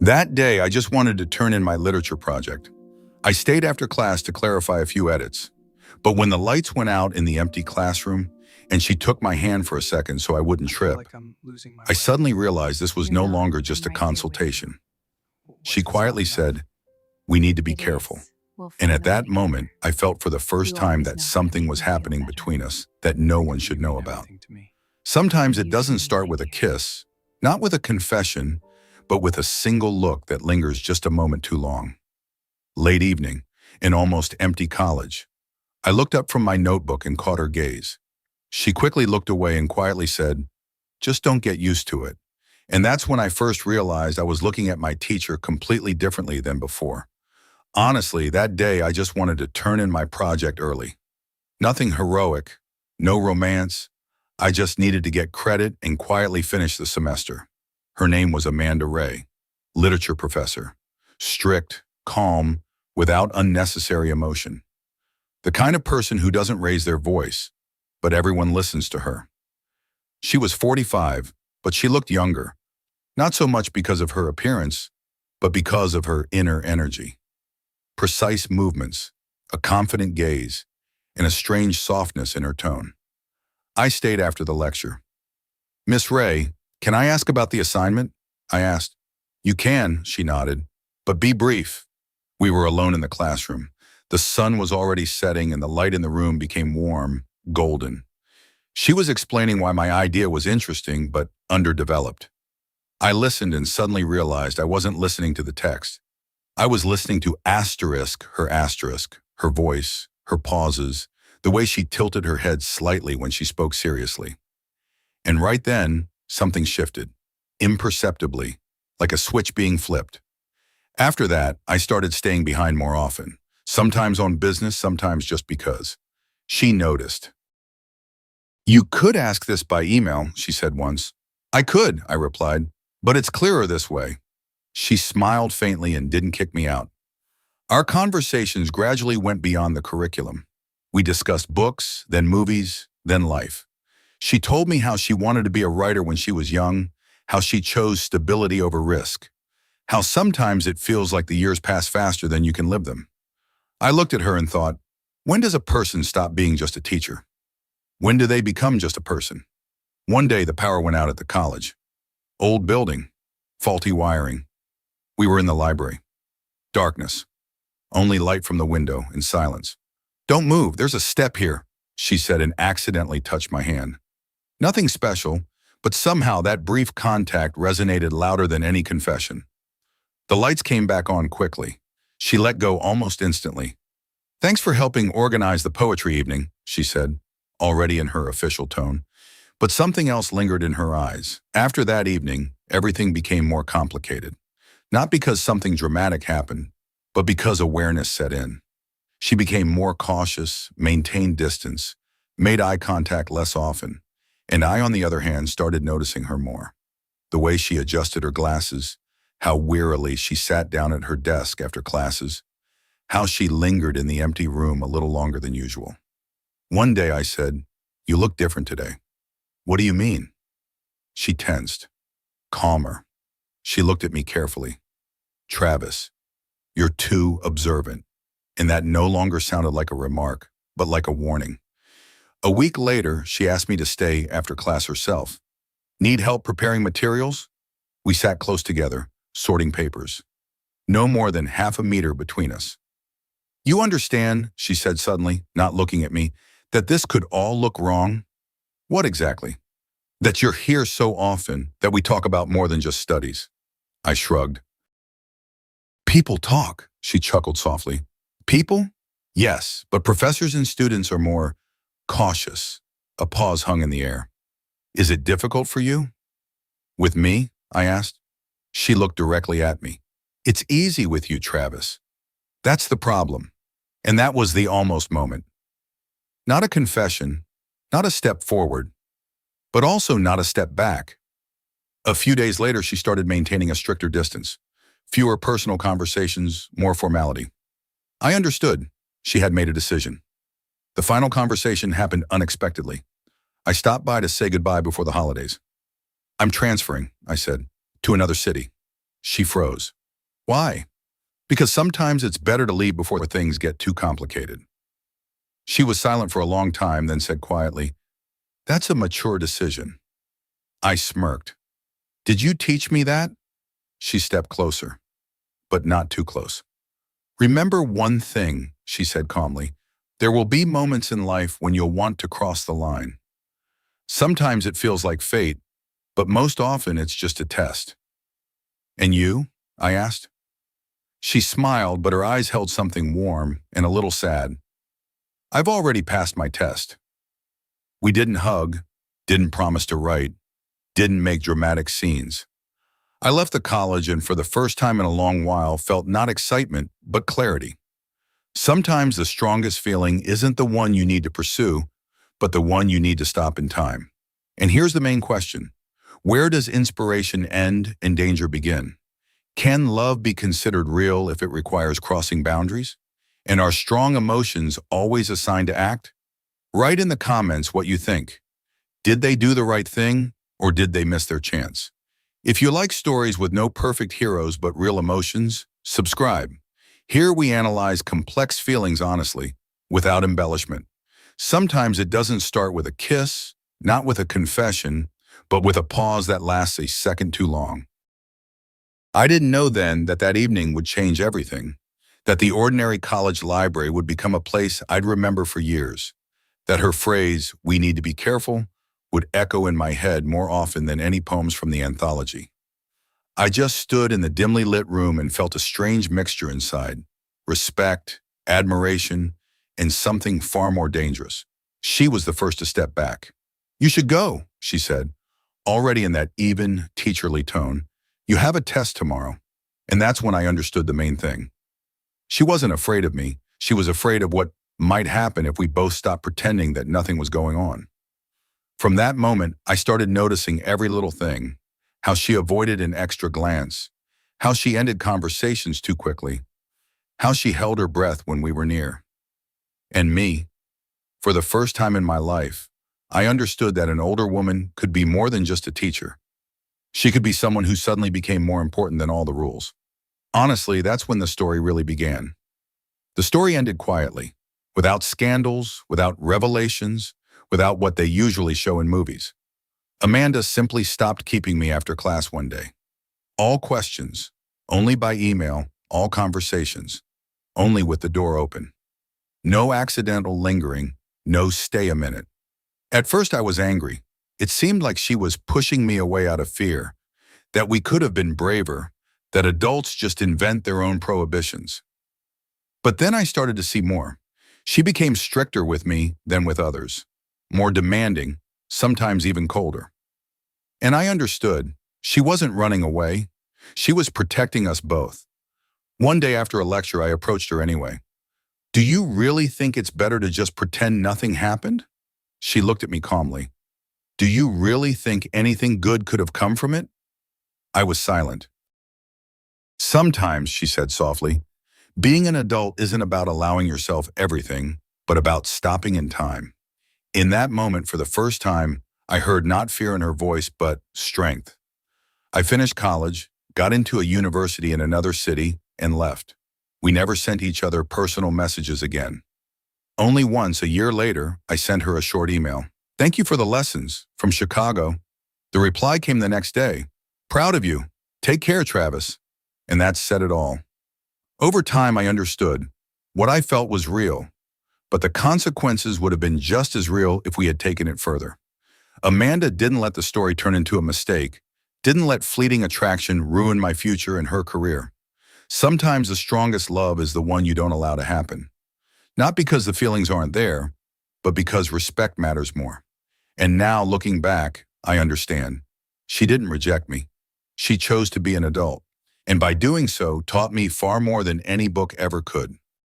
That day, I just wanted to turn in my literature project. I stayed after class to clarify a few edits. But when the lights went out in the empty classroom, and she took my hand for a second so I wouldn't I feel trip, like I'm losing my I way. suddenly realized this was You're no not. longer I'm just a right here with you. consultation. She What's this all quietly about? said, "We need to be It careful." is. We'll And find at a that way. moment, I felt for the first You time always that know how to something make was me feel happening better. between us that no one You should mean know about. everything to me. Sometimes it You doesn't treat me start like with a you. kiss, not with a confession, but with a single look that lingers just a moment too long. Late evening, in almost empty college, I looked up from my notebook and caught her gaze. She quickly looked away and quietly said, "Just don't get used to it." And that's when I first realized I was looking at my teacher completely differently than before. Honestly, that day I just wanted to turn in my project early. Nothing heroic, no romance. I just needed to get credit and quietly finish the semester. Her name was Amanda Ray, literature professor. Strict, calm, without unnecessary emotion. The kind of person who doesn't raise their voice, but everyone listens to her. She was 45, but she looked younger, not so much because of her appearance, but because of her inner energy. Precise movements, a confident gaze, and a strange softness in her tone. I stayed after the lecture. "Miss Ray, can I ask about the assignment?" I asked. "You can," she nodded, "but be brief." We were alone in the classroom. The sun was already setting and the light in the room became warm, golden. She was explaining why my idea was interesting but underdeveloped. I listened and suddenly realized I wasn't listening to the text. I was listening to asterisk, her voice, her pauses, the way she tilted her head slightly when she spoke seriously. And right then, something shifted, imperceptibly, like a switch being flipped. After that, I started staying behind more often, sometimes on business, sometimes just because. She noticed. "You could ask this by email," she said once. "I could," I replied, "but it's clearer this way." She smiled faintly and didn't kick me out. Our conversations gradually went beyond the curriculum. We discussed books, then movies, then life. She told me how she wanted to be a writer when she was young, how she chose stability over risk, how sometimes it feels like the years pass faster than you can live them. I looked at her and thought, when does a person stop being just a teacher? When do they become just a person? One day the power went out at the college. Old building, faulty wiring. We were in the library. Darkness. Only light from the window and silence. "Don't move, there's a step here," she said and accidentally touched my hand. Nothing special, but somehow that brief contact resonated louder than any confession. The lights came back on quickly. She let go almost instantly. "Thanks for helping organize the poetry evening," she said, already in her official tone. But something else lingered in her eyes. After that evening, everything became more complicated. Not because something dramatic happened, but because awareness set in. She became more cautious, maintained distance, made eye contact less often, and I, on the other hand, started noticing her more. The way she adjusted her glasses, how wearily she sat down at her desk after classes, how she lingered in the empty room a little longer than usual. One day I said, "You look different today." "What do you mean?" She tensed, calmer. She looked at me carefully. "Travis, you're too observant." And that no longer sounded like a remark, but like a warning. A week later, she asked me to stay after class herself. "Need help preparing materials?" We sat close together, sorting papers. No more than half a meter between us. "You understand," she said suddenly, not looking at me, "that this could all look wrong?" "What exactly?" "That you're here so often that we talk about more than just studies." I shrugged. "People talk," she chuckled softly. "People? Yes, but professors and students are more cautious." A pause hung in the air. "Is it difficult for you?" "With me?" I asked. She looked directly at me. "It's easy with you, Travis. That's the problem." And that was the almost moment. Not a confession, not a step forward, but also not a step back. A few days later, she started maintaining a stricter distance. Fewer personal conversations, more formality. I understood. She had made a decision. The final conversation happened unexpectedly. I stopped by to say goodbye before the holidays. "I'm transferring," I said, "to another city." She froze. Why? Because sometimes it's better to leave before things get too complicated. She was silent for a long time, then said quietly, "That's a mature decision." I smirked. "Did you teach me that?" She stepped closer, but not too close. "Remember one thing," she said calmly. "There will be moments in life when you'll want to cross the line. Sometimes it feels like fate, but most often it's just a test." "And you?" I asked. She smiled, but her eyes held something warm and a little sad. "I've already passed my test." We didn't hug, didn't promise to write, didn't make dramatic scenes. I left the college and for the first time in a long while felt not excitement, but clarity. Sometimes the strongest feeling isn't the one you need to pursue, but the one you need to stop in time. And here's the main question. Where does inspiration end and danger begin? Can love be considered real if it requires crossing boundaries? And are strong emotions always a sign to act? Write in the comments what you think. Did they do the right thing, or did they miss their chance? If you like stories with no perfect heroes but real emotions, subscribe. Here we analyze complex feelings honestly, without embellishment. Sometimes it doesn't start with a kiss, not with a confession, but with a pause that lasts a second too long. I didn't know then that that evening would change everything, that the ordinary college library would become a place I'd remember for years, that her phrase, "We need to be careful," would echo in my head more often than any poems from the anthology. I just stood in the dimly lit room and felt a strange mixture inside, respect, admiration, and something far more dangerous. She was the first to step back. "You should go," she said, already in that even, teacherly tone. "You have a test tomorrow." And that's when I understood the main thing. She wasn't afraid of me. She was afraid of what might happen if we both stopped pretending that nothing was going on. From that moment, I started noticing every little thing, how she avoided an extra glance, how she ended conversations too quickly, how she held her breath when we were near. And me, for the first time in my life, I understood that an older woman could be more than just a teacher. She could be someone who suddenly became more important than all the rules. Honestly, that's when the story really began. The story ended quietly, without scandals, without revelations, without what they usually show in movies. Amanda simply stopped keeping me after class one day. All questions, only by email, all conversations, only with the door open. No accidental lingering, no stay a minute. At first I was angry. It seemed like she was pushing me away out of fear, that we could have been braver, that adults just invent their own prohibitions. But then I started to see more. She became stricter with me than with others, more demanding, sometimes even colder. And I understood. She wasn't running away. She was protecting us both. One day after a lecture, I approached her anyway. "Do you really think it's better to just pretend nothing happened?" She looked at me calmly. "Do you really think anything good could have come from it?" I was silent. "Sometimes," she said softly, "being an adult isn't about allowing yourself everything, but about stopping in time." In that moment, for the first time, I heard not fear in her voice, but strength. I finished college, got into a university in another city, and left. We never sent each other personal messages again. Only once, a year later, I sent her a short email. "Thank you for the lessons, from Chicago." The reply came the next day. "Proud of you. Take care, Travis." And that said it all. Over time, I understood. What I felt was real, but the consequences would have been just as real if we had taken it further. Amanda didn't let the story turn into a mistake, didn't let fleeting attraction ruin my future and her career. Sometimes the strongest love is the one you don't allow to happen. Not because the feelings aren't there, but because respect matters more. And now, looking back, I understand. She didn't reject me. She chose to be an adult. And by doing so, taught me far more than any book ever could.